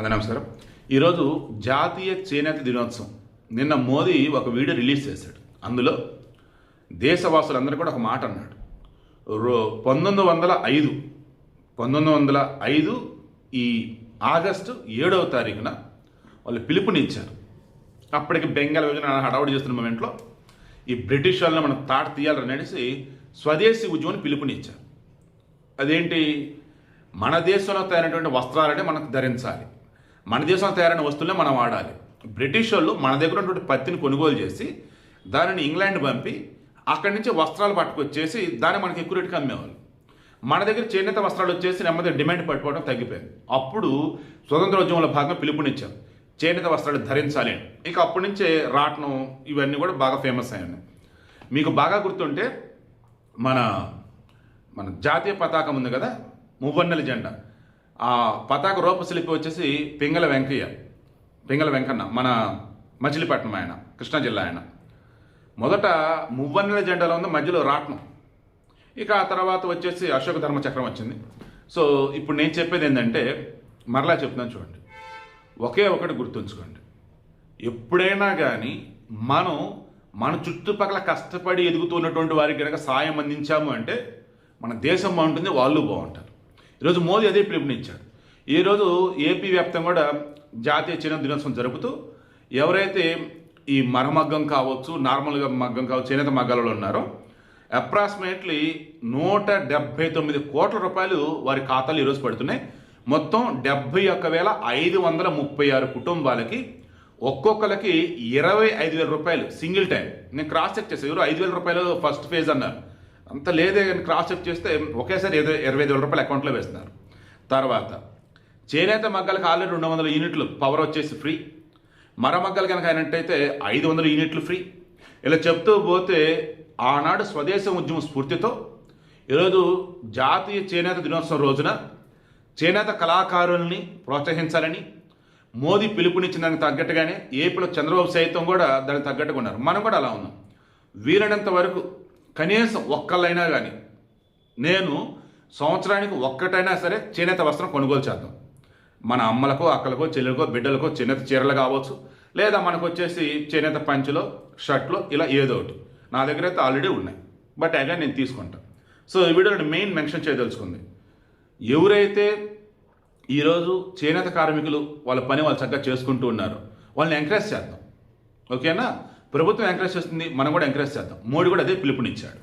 నమస్కారం. ఈరోజు జాతీయ చేనేత దినోత్సవం. నిన్న మోదీ ఒక వీడియో రిలీజ్ చేశాడు. అందులో దేశవాసులందరూ కూడా ఒక మాట అన్నాడు. 1905 ఈ ఆగస్టు 7వ తారీఖున వాళ్ళు పిలుపునిచ్చారు. అప్పటికి బెంగాల్ విభజన హడావుడి చేస్తున్న మూమెంట్లో ఈ బ్రిటిష్ వాళ్ళని మనం తాట తీయాలనేసి స్వదేశీ ఉద్యమాన్ని పిలుపునిచ్చారు. అదేంటి, మన దేశంలో తయారైనటువంటి వస్త్రాలనే మనకు ధరించాలి, మన దేశంలో తయారైన వస్తువులే మనం వాడాలి. బ్రిటిష్ వాళ్ళు మన దగ్గర ఉన్నటువంటి పత్తిని కొనుగోలు చేసి దానిని ఇంగ్లాండ్ పంపి అక్కడి నుంచి వస్త్రాలు పట్టుకొచ్చేసి దాన్ని మనకి ఎక్కువ రేటుకి అమ్మేవాళ్ళు. మన దగ్గర చేనేత వస్త్రాలు వచ్చేసి నెమ్మది డిమాండ్ పట్టుకోవడం తగ్గిపోయింది. అప్పుడు స్వతంత్ర ఉద్యమంలో భాగంగా పిలుపునిచ్చాం, చేనేత వస్త్రాలు ధరించాలి అని. ఇక అప్పటి నుంచే రాట్నం ఇవన్నీ కూడా బాగా ఫేమస్ అయ్యాయి. మీకు బాగా గుర్తుంటే మన జాతీయ పతాకం ఉంది కదా, మువ్వన్నెల జెండా. ఆ పతాక రూపశిల్పి వచ్చేసి పింగళ వెంకన్న, మన మచిలీపట్నం ఆయన, కృష్ణా జిల్లా ఆయన. మొదట మువ్వన్నెల జెండాలో ఉంది, మధ్యలో రాట్నం. ఇక ఆ తర్వాత వచ్చేసి అశోక ధర్మచక్రం వచ్చింది. సో ఇప్పుడు నేను చెప్పేది ఏంటంటే, మరలా చెప్తున్నాను చూడండి, ఒకే ఒకటి గుర్తుంచుకోండి. ఎప్పుడైనా కానీ మన చుట్టుపక్కల కష్టపడి ఎదుగుతున్నటువంటి వారికి కనుక సాయం అందించాము అంటే మన దేశం బాగుంటుంది, వాళ్ళు బాగుంటారు. ఈరోజు మోదీ అదే పిలుపునిచ్చాడు. ఈరోజు ఏపీ వ్యాప్తంగా కూడా జాతీయ చేనేత దినోత్సవం జరుపుతూ ఎవరైతే ఈ మరమగ్గం కావచ్చు, నార్మల్గా మగ్గం కావచ్చు, చేనేత మగ్గాలలో ఉన్నారో అప్రాక్సిమేట్లీ 179 కోట్ల రూపాయలు వారి ఖాతాలు ఈరోజు పడుతున్నాయి. మొత్తం 71,536 కుటుంబాలకి ఒక్కొక్కరికి 25,000 రూపాయలు సింగిల్ టైం. నేను క్రాస్ చెక్ చేస్తాను, ఎవరు 5,000 రూపాయలు ఫస్ట్ ఫేజ్ అన్నారు, అంత లేదే. క్రాస్ చెక్ చేస్తే ఒకేసారి 25,000 రూపాయలు అకౌంట్లో వేస్తున్నారు. తర్వాత చేనేత మగ్గాలకు ఆల్రెడీ 200 యూనిట్లు పవర్ వచ్చేసి ఫ్రీ, మరమగ్గలు కనుక అయినట్టయితే 500 యూనిట్లు ఫ్రీ. ఇలా చెప్తూ పోతే ఆనాడు స్వదేశం ఉద్యమ స్ఫూర్తితో ఈరోజు జాతీయ చేనేత దినోత్సవం రోజున చేనేత కళాకారుల్ని ప్రోత్సహించాలని మోదీ పిలుపునిచ్చిన దానికి తగ్గట్టుగానే ఏపీలో చంద్రబాబు సైతం కూడా దానికి తగ్గట్టుగా ఉన్నారు. మనం కూడా అలా ఉన్నాం. వీలైనంత వరకు కనీసం ఒక్కళ్ళైనా కానీ నేను సంవత్సరానికి ఒక్కటైనా సరే చేనేత వస్త్రం కొనుగోలు చేద్దాం. మన అమ్మలకో, అక్కలకో, చెల్లెలకో, బిడ్డలకో చేనేత చీరలు కావచ్చు, లేదా మనకు వచ్చేసి చేనేత పంచులో, షర్ట్లో, ఇలా ఏదో ఒకటి నా దగ్గర అయితే ఆల్రెడీ ఉన్నాయి. బట్ అగైన్ నేను తీసుకుంటాను. సో ఈ వీడియోలో మెయిన్ మెన్షన్ చేయదలుచుకుంది, ఎవరైతే ఈరోజు చేనేత కార్మికులు వాళ్ళ పని వాళ్ళు చక్కగా చేసుకుంటూ ఉన్నారో వాళ్ళని ఎంకరేజ్ చేద్దాం. ఓకేనా? ప్రభుత్వం ఎంకరేజ్ చేస్తుంది, మనం కూడా ఎంకరేజ్ చేద్దాం. మోడీ కూడా అదే పిలుపునిచ్చాడు.